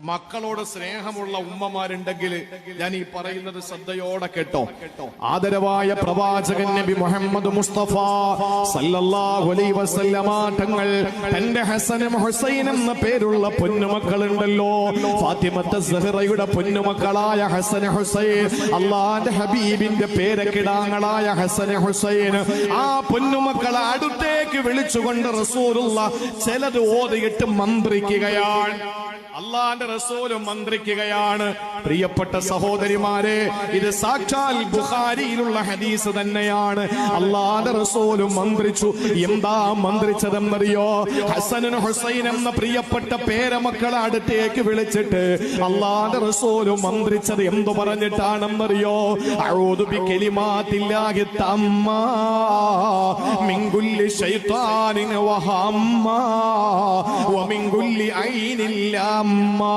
മക്കളോട് സ്നേഹമുള്ള ഉമ്മമാരുണ്ടെങ്കിൽ ഞാൻ ഈ പറയുന്നത് ശ്രദ്ധയോടെ കേട്ടോ. ആദരവായ പ്രവാചകൻ നബി മുഹമ്മദ് മുസ്തഫ സല്ലല്ലാഹു അലൈഹി വസല്ലമ തങ്ങൾ തന്റെ ഹസനും ഹുസൈൻ എന്ന പേരുള്ള പൊന്നുമക്കളുണ്ടല്ലോ, ഫാത്തിമത്ത് സഹറയുടെ പൊന്നുമക്കളായ ഹസൻ ഹുസൈൻ, അള്ളാന്റെ ഹബീബിന്റെ പേരക്കിടാങ്ങളായ ഹസൻ ഹുസൈൻ, ആ പൊന്നുമക്കളെ അടുത്തേക്ക് വിളിച്ചുകൊണ്ട് റസൂലുള്ളാഹ് ചിലത് ഓതിയിട്ട് മന്ത്രിക്കുകയാണ്. അള്ളാന്റെ റസൂലും മന്ത്രിക്കുകയാണ്. പ്രിയപ്പെട്ട സഹോദരിമാരെ, ഇത് സാക്ഷാൽ ബുഖാരിയിലുള്ള ഹദീസ് തന്നെയാണ്. അള്ളാന്റെ റസൂലും മന്ത്രിച്ചു. എന്താ മന്ത്രിച്ചതെന്നറിയോ? ഹസനും ഹുസൈൻ എന്ന പ്രിയപ്പെട്ട പേരമക്കളെ അടുത്തേക്ക് വിളിച്ചിട്ട് അള്ളാന്റെ റസൂലും മന്ത്രിച്ചത് എന്തു പറഞ്ഞിട്ടാണെന്നറിയോ? അഊദു ബികലിമാത്തില്ലാഹി തമ്മാ മിൻ കുല്ലി ശൈത്താനിൻ വഹമ്മാ വമിൻ കുല്ലി ഐനിൻ ലാമ്മാ.